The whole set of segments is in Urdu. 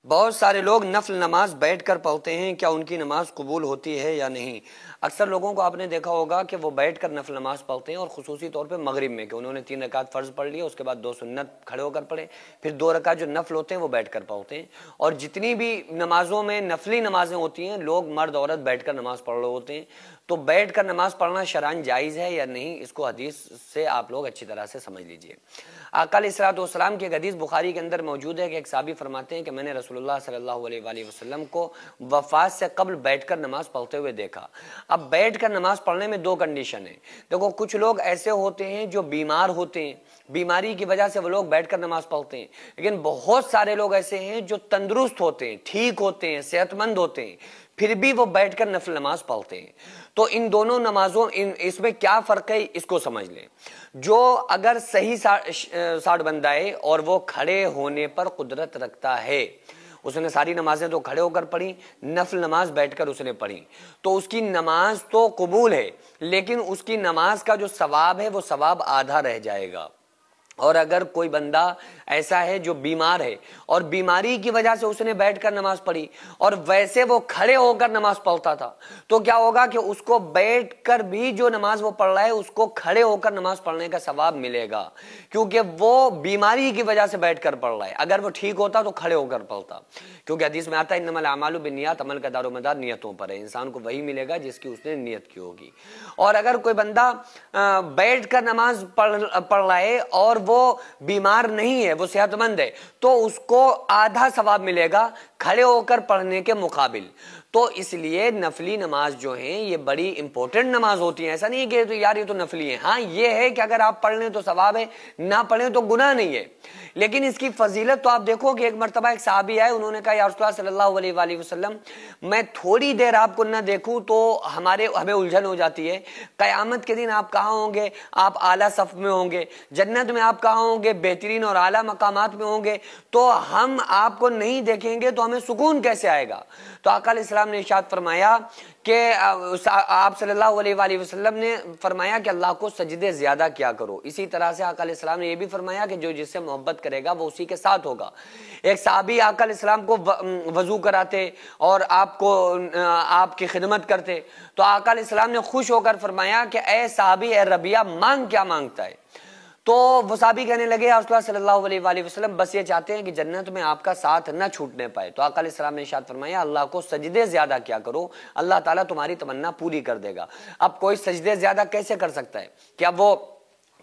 بہت سارے لوگ نفل نماز بیٹھ کر پڑھتے ہیں، کیا ان کی نماز قبول ہوتی ہے یا نہیں؟ اکثر لوگوں کو آپ نے دیکھا ہوگا کہ وہ بیٹھ کر نفل نماز پڑھتے ہیں، اور خصوصی طور پہ مغرب میں کہ انہوں نے 3 رکعت فرض پڑھ لی، اس کے بعد 2 سنت کھڑے ہو کر پڑھے، پھر 2 رکعت جو نفل ہوتے ہیں وہ بیٹھ کر پڑھتے ہیں۔ اور جتنی بھی نمازوں میں نفلی نمازیں ہوتی ہیں، لوگ مرد عورت بیٹھ کر نماز پڑھ رہے ہوتے ہیں۔ تو بیٹھ کر نماز پڑھنا شرعاً جائز ہے یا نہیں، اس کو حدیث سے آپ لوگ اچھی طرح سے سمجھ لیجئے۔ آقا علیہ الصلوۃ والسلام کی ایک حدیث بخاری کے اندر موجود ہے کہ ایک صحابی فرماتے ہیں کہ میں نے رسول اللہ صلی اللہ علیہ وآلہ وسلم کو وفات سے قبل بیٹھ کر نماز پڑھتے ہوئے دیکھا۔ اب بیٹھ کر نماز پڑھنے میں 2 کنڈیشن ہیں۔ دیکھو، کچھ لوگ ایسے ہوتے ہیں جو بیمار ہوتے ہیں، بیماری کی وجہ سے وہ لوگ بیٹھ کر نماز پڑھتے ہیں، لیکن بہت سارے لوگ ایسے ہیں جو تندرست ہوتے ہیں، ٹھیک ہوتے ہیں، صحت مند ہوتے ہیں، پھر بھی وہ بیٹھ کر نفل نماز پڑھتے ہیں۔ تو ان دونوں نمازوں اس میں کیا فرق ہے، اس کو سمجھ لیں۔ جو اگر صحیح ساٹھ بندہ ہے اور وہ کھڑے ہونے پر قدرت رکھتا ہے، اس نے ساری نمازیں تو کھڑے ہو کر پڑھی، نفل نماز بیٹھ کر اس نے پڑھی، تو اس کی نماز تو قبول ہے، لیکن اس کی نماز کا جو ثواب ہے وہ ثواب آدھا رہ جائے گا۔ اور اگر کوئی بندہ ایسا ہے جو بیمار ہے اور بیماری کی وجہ سے اس نے بیٹھ کر نماز پڑھی اور ویسے وہ کھڑے ہو کر نماز پڑھتا تھا، تو کیا ہوگا کہ اس کو بیٹھ کر بھی جو نماز وہ پڑھ رہا ہے اس کو کھڑے ہو کر نماز پڑھنے کا ثواب ملے گا، کیونکہ وہ بیماری کی وجہ سے بیٹھ کر پڑھ رہا ہے۔ اگر وہ ٹھیک ہوتا تو کھڑے ہو کر پڑھتا، کیونکہ حدیث میں آتا ہے انما الاعمال بالنیات، عمل کا دار و مدار نیتوں پر ہے، انسان کو وہی ملے گا جس کی اس نے نیت کی ہوگی۔ اور اگر کوئی بندہ بیٹھ کر نماز پڑھ رہا ہے اور وہ بیمار نہیں ہے، وہ صحت مند ہے، تو اس کو آدھا ثواب ملے گا کھڑے ہو کر پڑھنے کے مقابل۔ تو اس لیے نفلی نماز جو ہیں یہ بڑی امپورٹنٹ نماز ہوتی ہیں۔ ایسا نہیں ہے کہ یار یہ تو نفلی ہے، ہاں یہ ہے کہ اگر آپ پڑھ لیں تو ثواب ہے، نہ پڑھیں تو گناہ نہیں ہے، لیکن اس کی فضیلت تو آپ دیکھو کہ ایک مرتبہ ایک صحابی آئے، انہوں نے کہا یا رسول اللہ صلی اللہ علیہ وآلہ وسلم، میں تھوڑی دیر آپ کو نہ دیکھوں تو ہمیں الجھن ہو جاتی ہے، قیامت کے دن آپ کہاں ہوں گے؟ آپ اعلیٰ صف میں ہوں گے، جنت میں آپ کہاں ہوں گے؟ بہترین اور اعلیٰ مقامات میں ہوں گے، تو ہم آپ کو نہیں دیکھیں گے تو ہمیں سکون کیسے آئے گا؟ تو آقا علیہ السلام نے ارشاد فرمایا کہ آپ صلی اللہ علیہ وآلہ وسلم نے فرمایا کہ اللہ کو سجدے زیادہ کیا کرو۔ اسی طرح سے آقا علیہ السلام نے یہ بھی فرمایا کہ جو جس سے محبت کرے گا وہ اسی کے ساتھ ہوگا۔ ایک صحابی آقا علیہ السلام کو وضو کراتے اور آپ کی خدمت کرتے، تو آقا علیہ السلام نے خوش ہو کر فرمایا کہ اے صحابی، اے ربیہ، مانگ کیا مانگتا ہے؟ تو وہ صحابی کہنے لگے یا رسول اللہ صلی اللہ علیہ وآلہ وسلم، بس یہ چاہتے ہیں کہ جنت میں آپ کا ساتھ نہ چھوٹنے پائے۔ تو آقا علیہ السلام نے ارشاد فرمایا اللہ کو سجدے زیادہ کیا کرو، اللہ تعالیٰ تمہاری تمنا پوری کر دے گا۔ اب کوئی سجدے زیادہ کیسے کر سکتا ہے؟ کیا وہ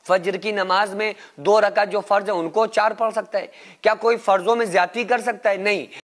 فجر کی نماز میں 2 رکعت جو فرض ہے ان کو 4 پڑھ سکتا ہے؟ کیا کوئی فرضوں میں زیادتی کر سکتا ہے؟ نہیں۔